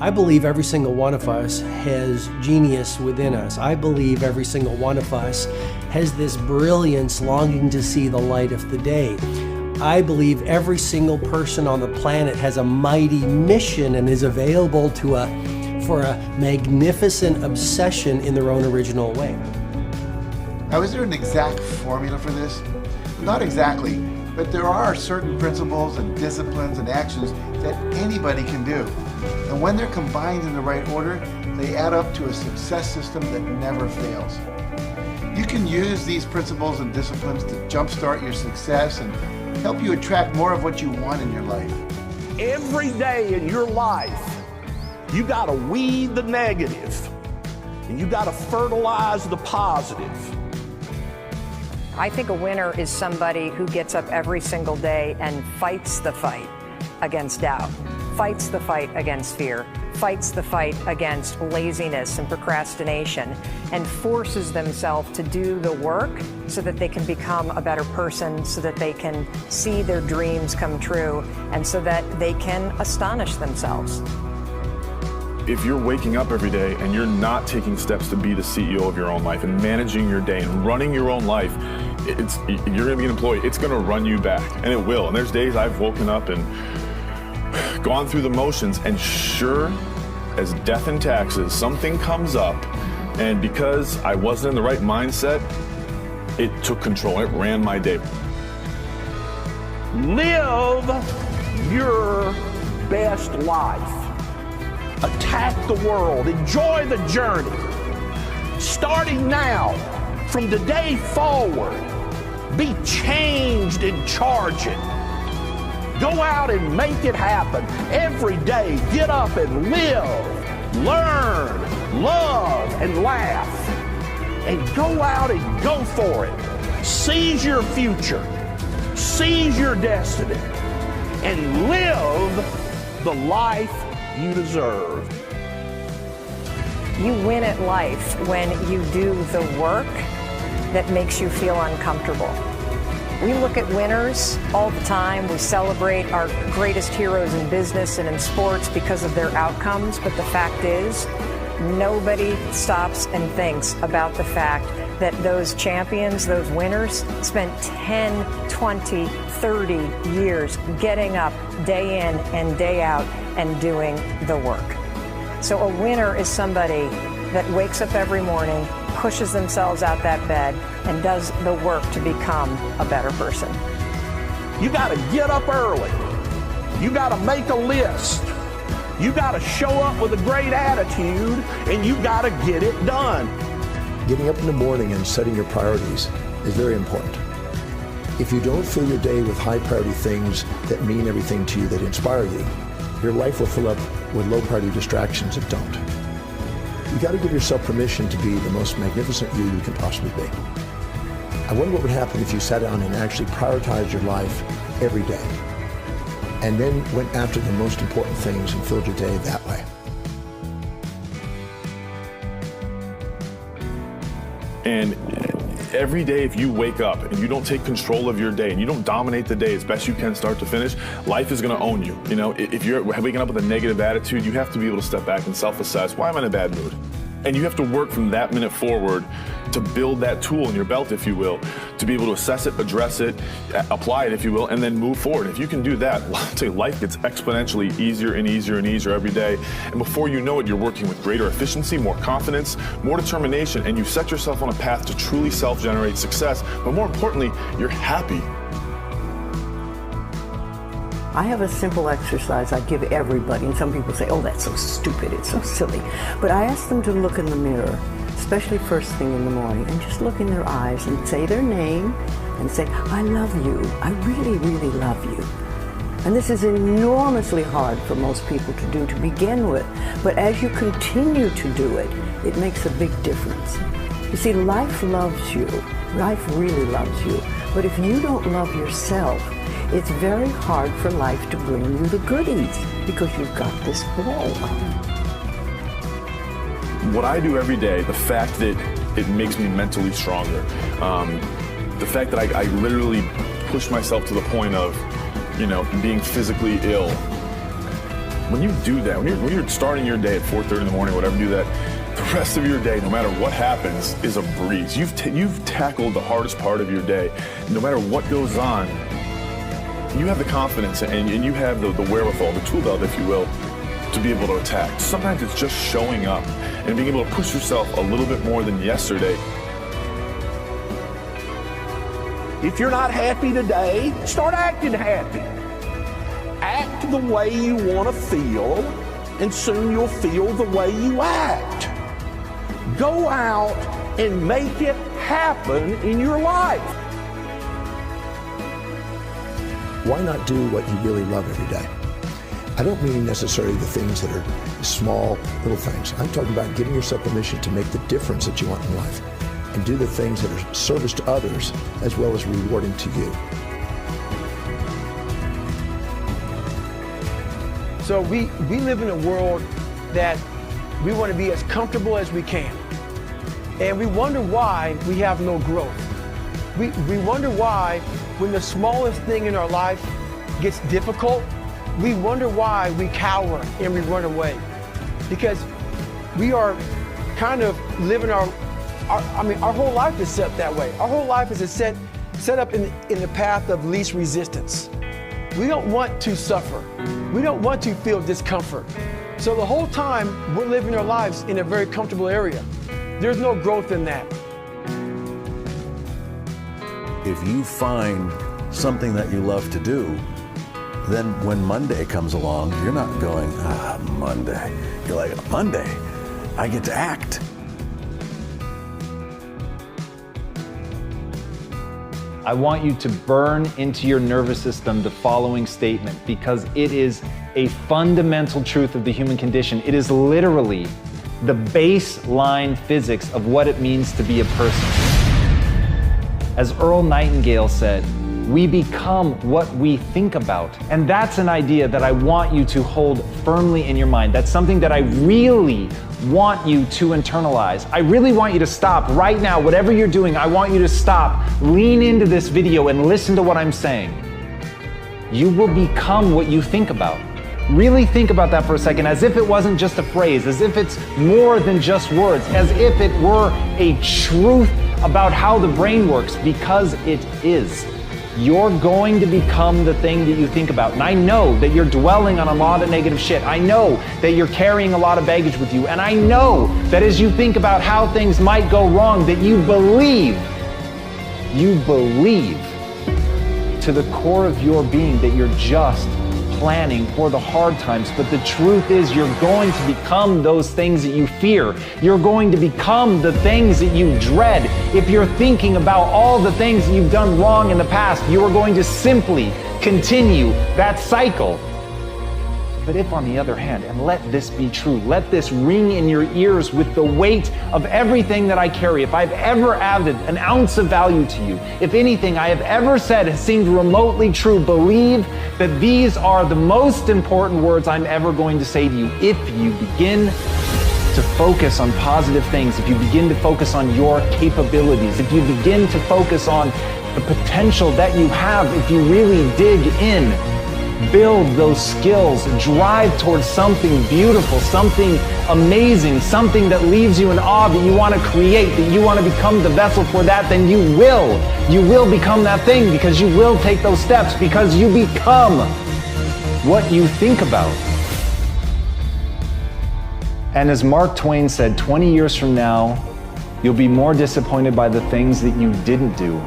I believe every single one of us has genius within us. I believe every single one of us has this brilliance longing to see the light of the day. I believe every single person on the planet has a mighty mission and is available for a magnificent obsession in their own original way. Now, is there an exact formula for this? Not exactly, but there are certain principles and disciplines and actions that anybody can do. And when they're combined in the right order, they add up to a success system that never fails. You can use these principles and disciplines to jumpstart your success and help you attract more of what you want in your life. Every day in your life, you gotta weed the negative and you gotta fertilize the positive. I think a winner is somebody who gets up every single day and fights the fight against doubt, fights the fight against fear, fights the fight against laziness and procrastination, and forces themselves to do the work so that they can become a better person, so that they can see their dreams come true, and so that they can astonish themselves. If you're waking up every day and you're not taking steps to be the CEO of your own life and managing your day and running your own life, you're gonna be an employee. It's gonna run you back, and it will. And there's days I've woken up and gone through the motions, and sure as death and taxes, something comes up, and because I wasn't in the right mindset, it took control. It ran my day. Live your best life. Attack the world. Enjoy the journey. Starting now, from today forward, be changed and charge it. Go out and make it happen. Every day, get up and live, learn, love, and laugh. And go out and go for it. Seize your future. Seize your destiny. And live the life you deserve. You win at life when you do the work that makes you feel uncomfortable. We look at winners all the time. We celebrate our greatest heroes in business and in sports because of their outcomes, but the fact is, nobody stops and thinks about the fact that those champions, those winners, spent 10, 20, 30 years getting up day in and day out and doing the work. So a winner is somebody that wakes up every morning, pushes themselves out that bed, and does the work to become a better person. You gotta get up early. You gotta make a list. You gotta show up with a great attitude, and you gotta get it done. Getting up in the morning and setting your priorities is very important. If you don't fill your day with high priority things that mean everything to you, that inspire you, your life will fill up with low priority distractions that don't. You got to give yourself permission to be the most magnificent you can possibly be. I wonder what would happen if you sat down and actually prioritized your life every day, and then went after the most important things and filled your day that way. And every day, if you wake up and you don't take control of your day and you don't dominate the day as best you can start to finish, life is going to own you. You know, if you're waking up with a negative attitude, you have to be able to step back and self-assess. Why am I in a bad mood? And you have to work from that minute forward to build that tool in your belt, if you will, to be able to assess it, address it, apply it, if you will, and then move forward. If you can do that, I'll tell you, life gets exponentially easier and easier and easier every day. And before you know it, you're working with greater efficiency, more confidence, more determination, and you set yourself on a path to truly self-generate success. But more importantly, you're happy. I have a simple exercise I give everybody, and some people say, oh, that's so stupid, it's so silly. But I ask them to look in the mirror, especially first thing in the morning, and just look in their eyes and say their name and say, I love you, I really, really love you. And this is enormously hard for most people to do to begin with, but as you continue to do it, it makes a big difference. You see, life loves you, life really loves you, but if you don't love yourself, it's very hard for life to bring you the goodies because you've got this wall. What I do every day, the fact that it makes me mentally stronger, the fact that I literally push myself to the point of, you know, being physically ill, When you do that, when you're starting your day at 4:30 in the morning, whatever, do that, the rest of your day, no matter what happens, is a breeze. You've tackled the hardest part of your day. No matter what goes on, you have the confidence and you have the wherewithal, the tool belt, if you will, to be able to attack. Sometimes it's just showing up and being able to push yourself a little bit more than yesterday. If you're not happy today, start acting happy. Act the way you want to feel, and soon you'll feel the way you act. Go out and make it happen in your life. Why not do what you really love every day? I don't mean necessarily the things that are small, little things. I'm talking about giving yourself permission to make the difference that you want in life and do the things that are service to others as well as rewarding to you. So we live in a world that we want to be as comfortable as we can. And we wonder why we have no growth. We wonder why when the smallest thing in our life gets difficult, we wonder why we cower and we run away. Because we are kind of living our whole life is set that way. Our whole life is set up in the path of least resistance. We don't want to suffer. We don't want to feel discomfort. So the whole time we're living our lives in a very comfortable area. There's no growth in that. If you find something that you love to do, then when Monday comes along, you're not going, Monday. You're like, Monday, I get to act. I want you to burn into your nervous system the following statement because it is a fundamental truth of the human condition. It is literally the baseline physics of what it means to be a person. As Earl Nightingale said, we become what we think about. And that's an idea that I want you to hold firmly in your mind. That's something that I really want you to internalize. I really want you to stop right now, whatever you're doing, I want you to stop, lean into this video and listen to what I'm saying. You will become what you think about. Really think about that for a second, as if it wasn't just a phrase, as if it's more than just words, as if it were a truth about how the brain works, because it is. You're going to become the thing that you think about. And I know that you're dwelling on a lot of negative shit. I know that you're carrying a lot of baggage with you. And I know that as you think about how things might go wrong, that you believe to the core of your being that you're just planning for the hard times. But the truth is you're going to become those things that you fear. You're going to become the things that you dread. If you're thinking about all the things that you've done wrong in the past, you are going to simply continue that cycle. But if on the other hand, and let this be true, let this ring in your ears with the weight of everything that I carry, if I've ever added an ounce of value to you, if anything I have ever said has seemed remotely true, believe that these are the most important words I'm ever going to say to you. If you begin to focus on positive things, if you begin to focus on your capabilities, if you begin to focus on the potential that you have, if you really dig in, build those skills, drive towards something beautiful, something amazing, something that leaves you in awe, that you want to create, that you want to become the vessel for that, then you will become that thing, because you will take those steps, because you become what you think about. And as Mark Twain said, 20 years from now, you'll be more disappointed by the things that you didn't do.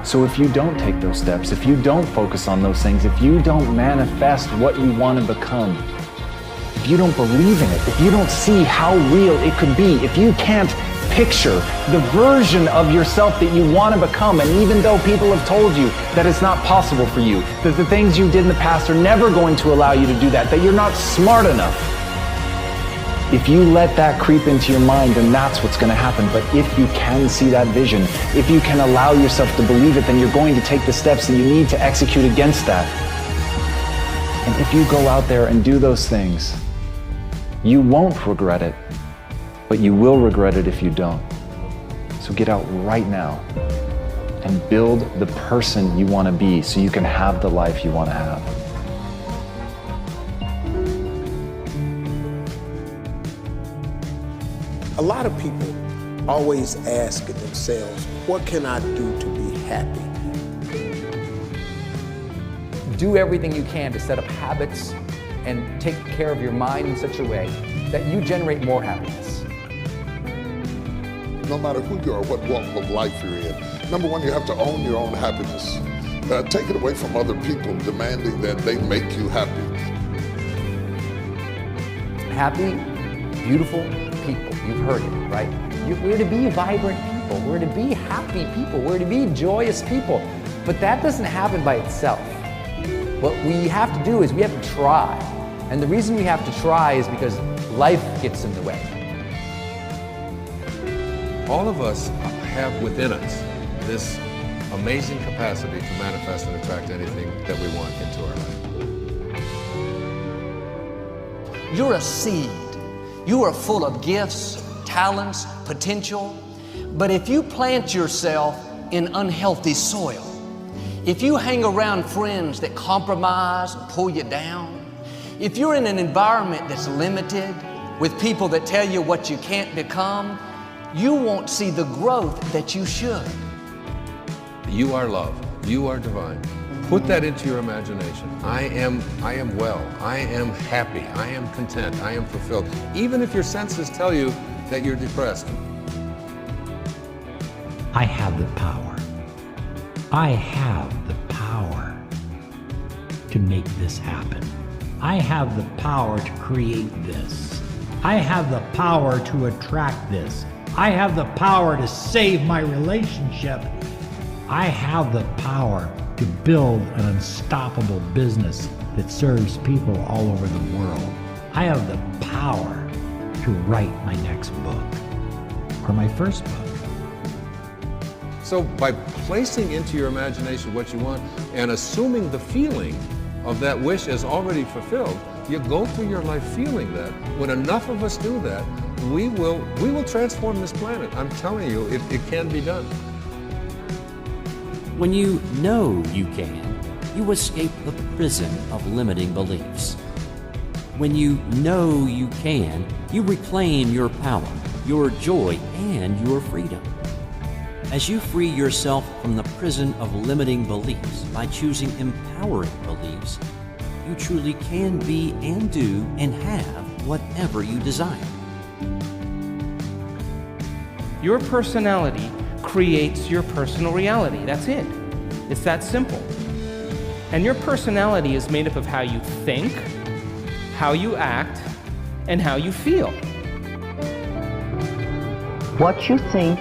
So if you don't take those steps, if you don't focus on those things, if you don't manifest what you want to become, if you don't believe in it, if you don't see how real it could be, if you can't picture the version of yourself that you want to become, and even though people have told you that it's not possible for you, that the things you did in the past are never going to allow you to do that, that you're not smart enough, if you let that creep into your mind, then that's what's going to happen. But if you can see that vision, if you can allow yourself to believe it, then you're going to take the steps that you need to execute against that. And if you go out there and do those things, you won't regret it, but you will regret it if you don't. So get out right now and build the person you want to be so you can have the life you want to have. A lot of people always ask themselves, what can I do to be happy? Do everything you can to set up habits and take care of your mind in such a way that you generate more happiness. No matter who you are, what walk of life you're in, number one, you have to own your own happiness. Take it away from other people demanding that they make you happy. Happy, beautiful people. You've heard it, right? We're to be vibrant people. We're to be happy people. We're to be joyous people. But that doesn't happen by itself. What we have to do is we have to try. And the reason we have to try is because life gets in the way. All of us have within us this amazing capacity to manifest and attract anything that we want into our life. You're a seed. You are full of gifts, talents, potential. But if you plant yourself in unhealthy soil, if you hang around friends that compromise and pull you down, if you're in an environment that's limited with people that tell you what you can't become, you won't see the growth that you should. You are love. You are divine. Put that into your imagination. I am well. I am happy. I am content. I am fulfilled. Even if your senses tell you that you're depressed. I have the power. I have the power to make this happen. I have the power to create this. I have the power to attract this. I have the power to save my relationship. I have the power to build an unstoppable business that serves people all over the world. I have the power to write my next book or my first book. So by placing into your imagination what you want and assuming the feeling of that wish is already fulfilled, you go through your life feeling that. When enough of us do that, we will transform this planet. I'm telling you, it can be done. When you know you can, you escape the prison of limiting beliefs. When you know you can, you reclaim your power, your joy, and your freedom. As you free yourself from the prison of limiting beliefs by choosing empowering beliefs, you truly can be and do and have whatever you desire. Your personality creates your personal reality. That's it. It's that simple. And your personality is made up of how you think, how you act, and how you feel. What you think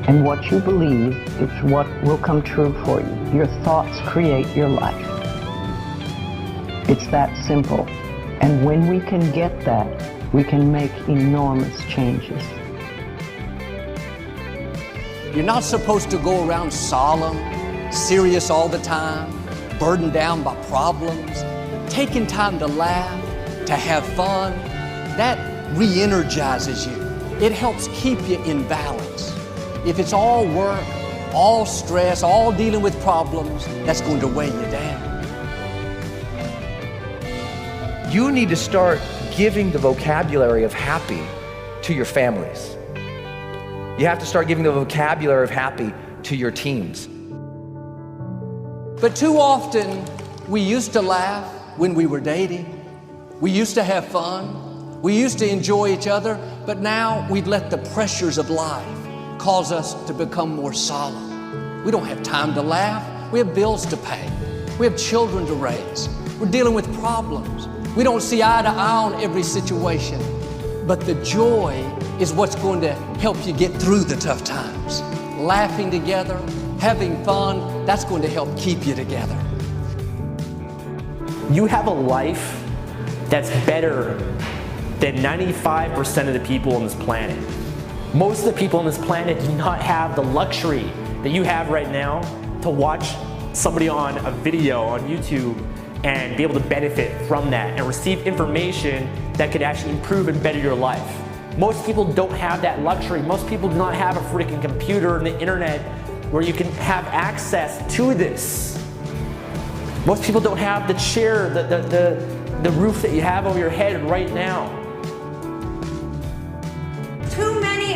and what you believe is what will come true for you. Your thoughts create your life. It's that simple. And when we can get that, we can make enormous changes. You're not supposed to go around solemn, serious all the time, burdened down by problems. Taking time to laugh, to have fun, that re-energizes you. It helps keep you in balance. If it's all work, all stress, all dealing with problems, that's going to weigh you down. You need to start giving the vocabulary of happy to your families. You have to start giving the vocabulary of happy to your teams. But too often, we used to laugh when we were dating. We used to have fun. We used to enjoy each other, but now we've let the pressures of life cause us to become more solemn. We don't have time to laugh. We have bills to pay. We have children to raise. We're dealing with problems. We don't see eye to eye on every situation. But the joy is what's going to help you get through the tough times. Laughing together, having fun, that's going to help keep you together. You have a life that's better than 95% of the people on this planet. Most of the people on this planet do not have the luxury that you have right now to watch somebody on a video on YouTube and be able to benefit from that and receive information that could actually improve and better your life. Most people don't have that luxury. Most people do not have a freaking computer and the internet where you can have access to this. Most people don't have the chair, the roof that you have over your head right now. Too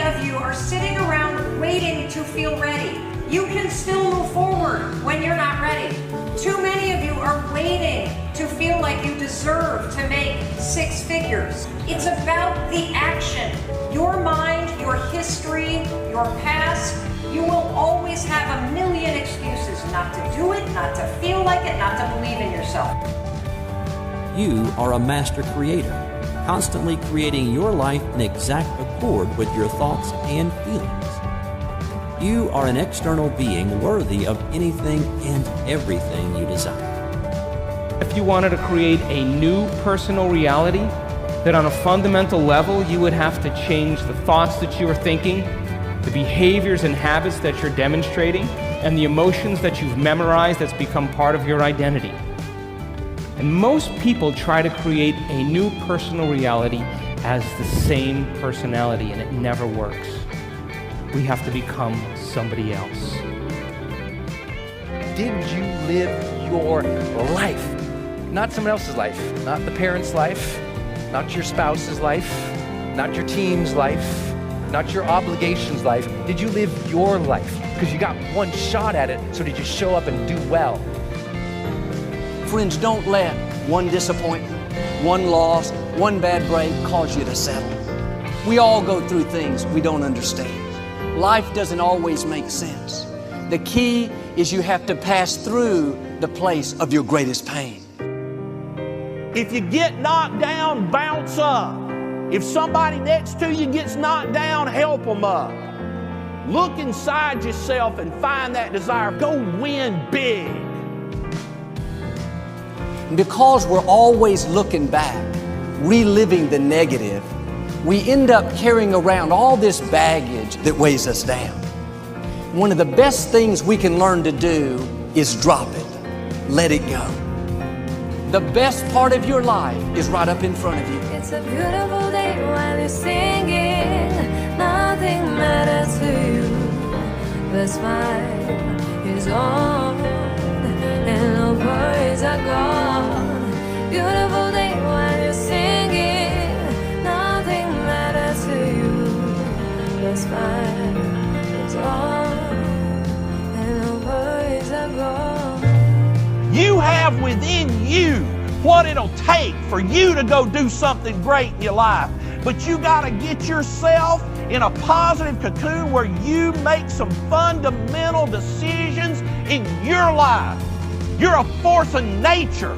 of you are sitting around waiting to feel ready. You can still move forward when you're not ready. Too many of you are waiting to feel like you deserve to make 6 figures. It's about the action. Your mind, your history, your past, you will always have a million excuses not to do it, not to feel like it, not to believe in yourself. You are a master creator, constantly creating your life in exact accord with your thoughts and feelings. You are an external being worthy of anything and everything you desire. If you wanted to create a new personal reality, that on a fundamental level you would have to change the thoughts that you are thinking, the behaviors and habits that you're demonstrating, and the emotions that you've memorized that's become part of your identity. And most people try to create a new personal reality as the same personality, and it never works. We have to become somebody else. Did you live your life? Not someone else's life, not the parent's life, not your spouse's life, not your team's life, not your obligations life. Did you live your life? Because you got one shot at it, so did you show up and do well? Friends, don't let one disappointment, one loss, one bad break cause you to settle. We all go through things we don't understand. Life doesn't always make sense. The key is you have to pass through the place of your greatest pain. If you get knocked down, bounce up. If somebody next to you gets knocked down, help them up. Look inside yourself and find that desire. Go win big. Because we're always looking back, reliving the negative, we end up carrying around all this baggage that weighs us down. One of the best things we can learn to do is drop it, let it go. The best part of your life is right up in front of you. It's a beautiful day while you're singing. Nothing matters to you. The smile is on and no worries are gone. Beautiful day while you're singing. Nothing matters to you. The smile is on and no worries are gone. You have within you what it'll take for you to go do something great in your life. But you got to get yourself in a positive cocoon where you make some fundamental decisions in your life. You're a force of nature.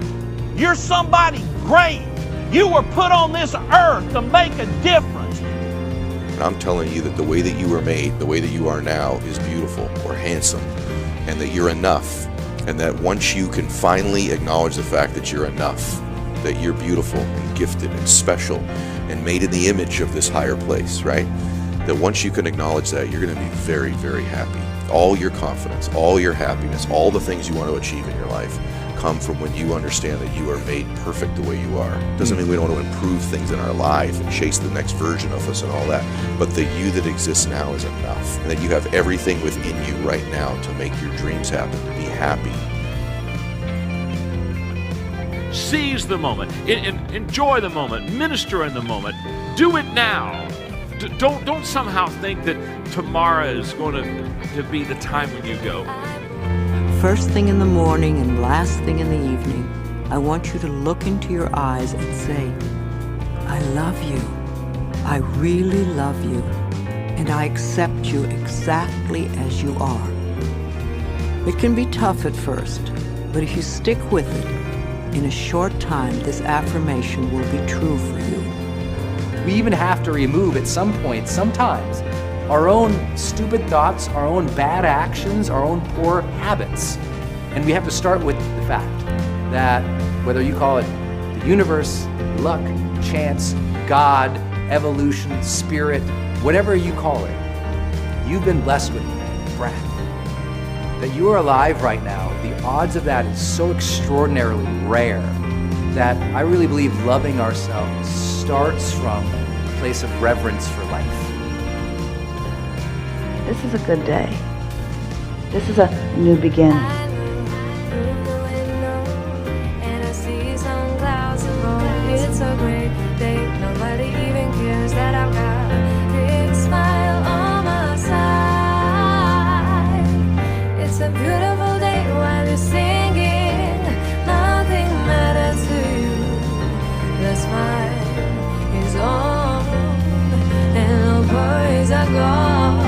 You're somebody great. You were put on this earth to make a difference. And I'm telling you that the way that you were made, the way that you are now, is beautiful or handsome, and that you're enough. And that once you can finally acknowledge the fact that you're enough, that you're beautiful and gifted and special and made in the image of this higher place, right? That once you can acknowledge that, you're going to be very, very happy. All your confidence, all your happiness, all the things you want to achieve in your life come from when you understand that you are made perfect the way you are. Doesn't mean we don't want to improve things in our life and chase the next version of us and all that, but the you that exists now is enough, and that you have everything within you right now to make your dreams happen, to be happy. Seize the moment, enjoy the moment, minister in the moment, do it now. Don't somehow think that tomorrow is going to be the time when you go. First thing in the morning and last thing in the evening, I want you to look into your eyes and say, I love you. I really love you. And I accept you exactly as you are. It can be tough at first, but if you stick with it, in a short time, this affirmation will be true for you. We even have to remove at some point, sometimes, our own stupid thoughts, our own bad actions, our own poor habits. And we have to start with the fact that whether you call it the universe, luck, chance, God, evolution, spirit, whatever you call it, you've been blessed with breath. That you are alive right now, the odds of that is so extraordinarily rare that I really believe loving ourselves starts from a place of reverence for life. This is a good day. This is a new beginning. It's a great day. Nobody even cares that I've got a big smile are gone.